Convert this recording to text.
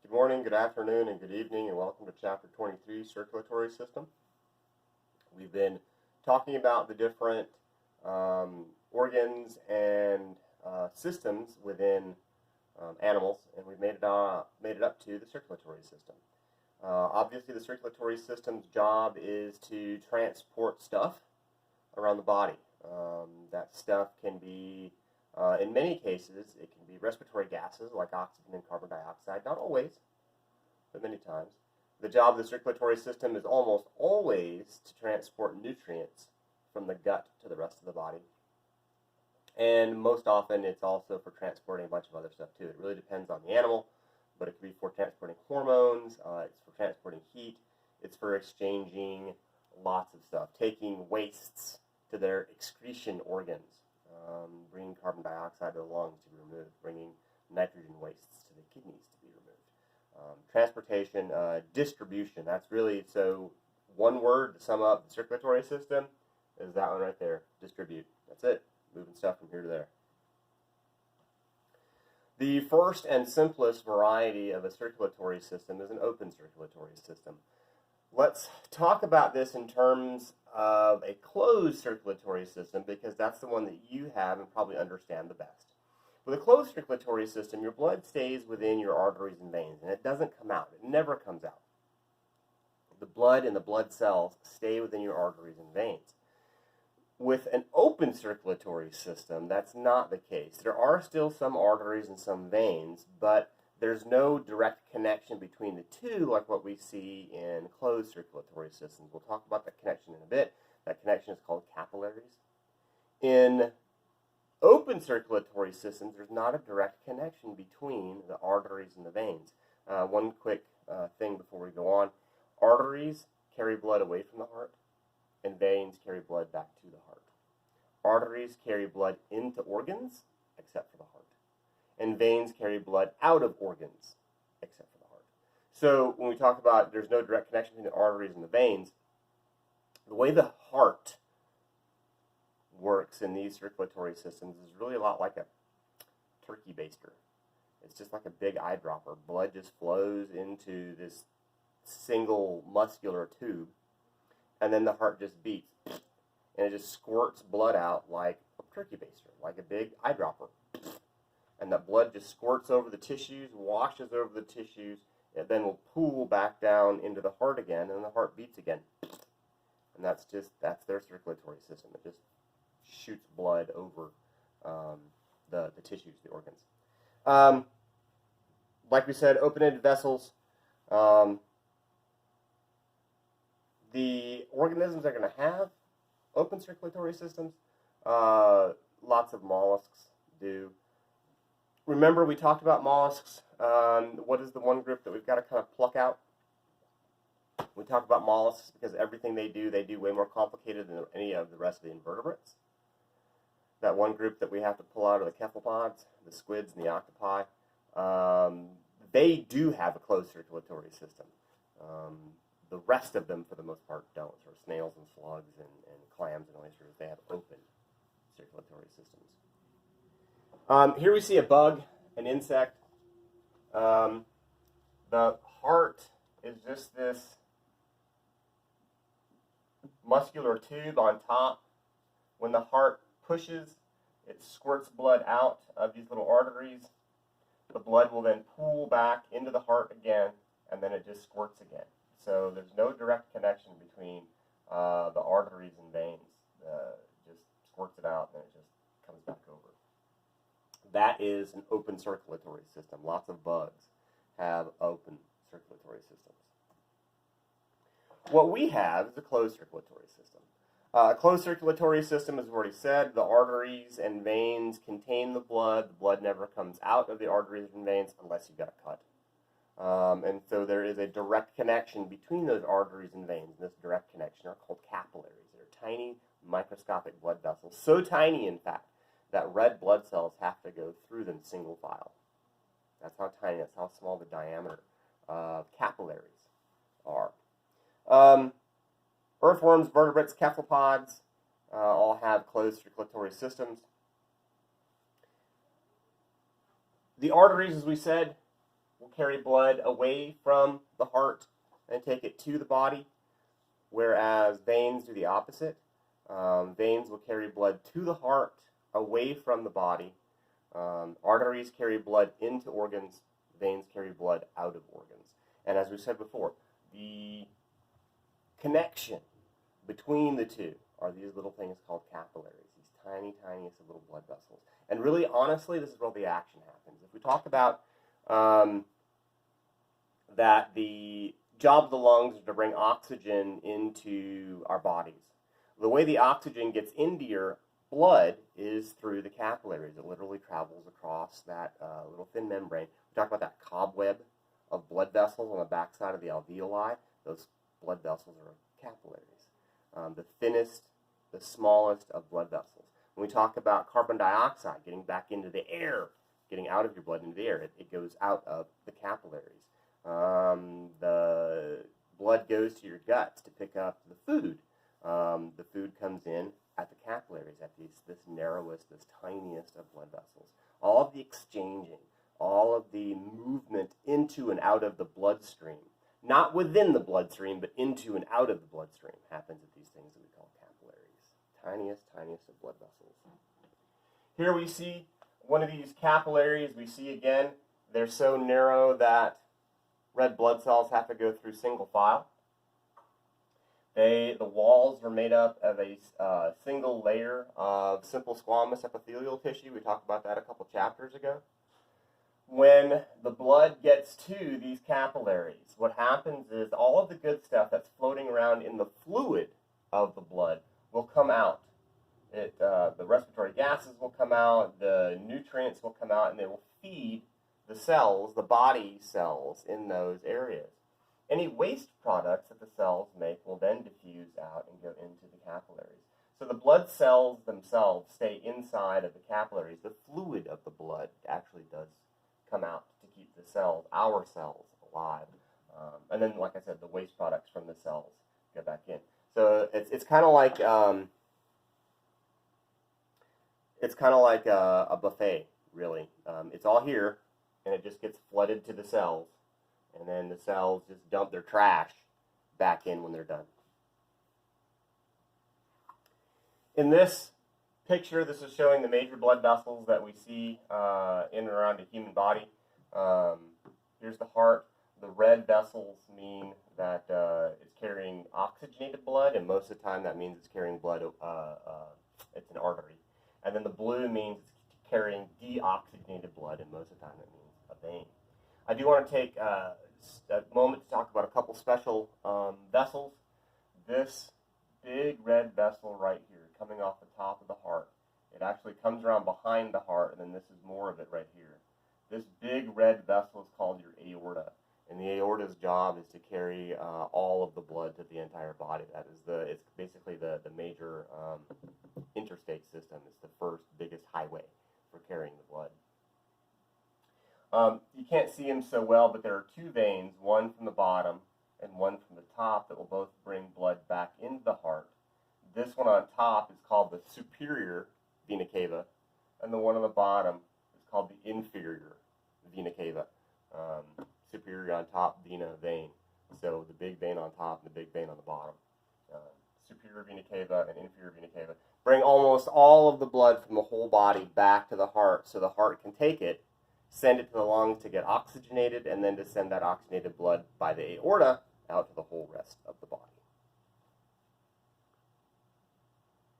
Good morning, good afternoon, and good evening, and welcome to Chapter 23, Circulatory System. We've been talking about the different organs and systems within animals, and we've made it up to the circulatory system. Obviously, the circulatory system's job is to transport stuff around the body. That stuff can be, in many cases, it can be respiratory gases like oxygen and carbon dioxide. Not always, but many times. The job of the circulatory system is almost always to transport nutrients from the gut to the rest of the body. And most often, it's also for transporting a bunch of other stuff too. It really depends on the animal, but it can be for transporting hormones, it's for transporting heat, it's for exchanging lots of stuff, taking wastes to their excretion organs, bringing carbon dioxide to the lungs to be removed, bringing nitrogen wastes to the kidneys to be removed. Transportation, distribution, that's really, so one word to sum up the circulatory system is that one right there, distribute. That's it, moving stuff from here to there. The first and simplest variety of a circulatory system is an open circulatory system. Let's talk about this in terms of a closed circulatory system because that's the one that you have and probably understand the best. With a closed circulatory system, your blood stays within your arteries and veins, and it doesn't come out. It never comes out. The blood and the blood cells stay within your arteries and veins. With an open circulatory system, that's not the case. There are still some arteries and some veins, but there's no direct connection between the two like what we see in closed circulatory systems. We'll talk about that connection in a bit. That connection is called capillaries. In open circulatory systems, there's not a direct connection between the arteries and the veins. One quick thing before we go on. Arteries carry blood away from the heart, and veins carry blood back to the heart. Arteries carry blood into organs, except for the heart. And veins carry blood out of organs, except for the heart. So when we talk about there's no direct connection between the arteries and the veins, the way the heart works in these circulatory systems is really a lot like a turkey baster. It's just like a big eyedropper. Blood just flows into this single muscular tube, and then the heart just beats, and it just squirts blood out like a turkey baster, like a big eyedropper. And that blood just squirts over the tissues, washes over the tissues, and then will pool back down into the heart again, and the heart beats again. And that's their circulatory system. It just shoots blood over the tissues, the organs. Like we said, open-ended vessels. The organisms are going to have open circulatory systems. Lots of mollusks do. Remember, we talked about mollusks. What is the one group that we've got to kind of pluck out? We talk about mollusks because everything they do way more complicated than any of the rest of the invertebrates. That one group that we have to pull out are the cephalopods, the squids and the octopi. They do have a closed circulatory system. The rest of them, for the most part, don't. So snails and slugs and clams and oysters, they have open circulatory systems. Here we see a bug, an insect. The heart is just this muscular tube on top. When the heart pushes, it squirts blood out of these little arteries. The blood will then pool back into the heart again, and then it just squirts again. So there's no direct connection between the arteries and veins. Just squirts it out, and it just comes back over. That is an open circulatory system. Lots of bugs have open circulatory systems. What we have is a closed circulatory system. A closed circulatory system, as we've already said, the arteries and veins contain the blood. The blood never comes out of the arteries and veins unless you've got a cut. And so there is a direct connection between those arteries and veins. And this direct connection are called capillaries. They're tiny, microscopic blood vessels. So tiny, in fact, that red blood cells have to go through them single file. That's how tiny, that's how small the diameter of capillaries are. Earthworms, vertebrates, cephalopods all have closed circulatory systems. The arteries, as we said, will carry blood away from the heart and take it to the body, whereas veins do the opposite. Veins will carry blood to the heart, away from the body. Arteries carry blood into organs. Veins carry blood out of organs. And as we said before, the connection between the two are these little things called capillaries, these tiny, tiniest of little blood vessels. And really, honestly, this is where the action happens. If we talk about that the job of the lungs is to bring oxygen into our bodies, the way the oxygen gets into your blood is through the capillaries. It literally travels across that little thin membrane. We talk about that cobweb of blood vessels on the backside of the alveoli. Those blood vessels are capillaries. The thinnest, the smallest of blood vessels. When we talk about carbon dioxide getting back into the air, getting out of your blood into the air, it goes out of the capillaries. The blood goes to your guts to pick up the food. The food comes in at the capillaries, at this narrowest, this tiniest of blood vessels. All of the exchanging, all of the movement into and out of the bloodstream, not within the bloodstream, but into and out of the bloodstream, happens at these things that we call capillaries. Tiniest, tiniest of blood vessels. Here we see one of these capillaries. We see again, they're so narrow that red blood cells have to go through single file. The walls are made up of a single layer of simple squamous epithelial tissue. We talked about that a couple chapters ago. When the blood gets to these capillaries, what happens is all of the good stuff that's floating around in the fluid of the blood will come out. The respiratory gases will come out, the nutrients will come out, and they will feed the cells, the body cells in those areas. Any waste products that the cells make will then diffuse out and go into the capillaries. So the blood cells themselves stay inside of the capillaries. The fluid of the blood actually does come out to keep the cells, our cells, alive. And then, like I said, the waste products from the cells go back in. So it's kind of like a buffet, really. It's all here, and it just gets flooded to the cells. And then the cells just dump their trash back in when they're done. In this picture, this is showing the major blood vessels that we see in and around the human body. Here's the heart. The red vessels mean that it's carrying oxygenated blood, and most of the time that means it's carrying blood, it's an artery. And then the blue means it's carrying deoxygenated blood, and most of the time it means a vein. I do want to take a moment to talk about a couple special vessels. This big red vessel right here, coming off the top of the heart, it actually comes around behind the heart, and then this is more of it right here. This big red vessel is called your aorta, and the aorta's job is to carry all of the blood to the entire body. It's basically the major interstate system. It's the first biggest highway for carrying the blood. You can't see them so well, but there are two veins, one from the bottom and one from the top, that will both bring blood back into the heart. This one on top is called the superior vena cava, and the one on the bottom is called the inferior vena cava. Superior on top, vena, vein. So the big vein on top and the big vein on the bottom. Superior vena cava and inferior vena cava bring almost all of the blood from the whole body back to the heart, so the heart can take it, send it to the lungs to get oxygenated, and then to send that oxygenated blood by the aorta out to the whole rest of the body.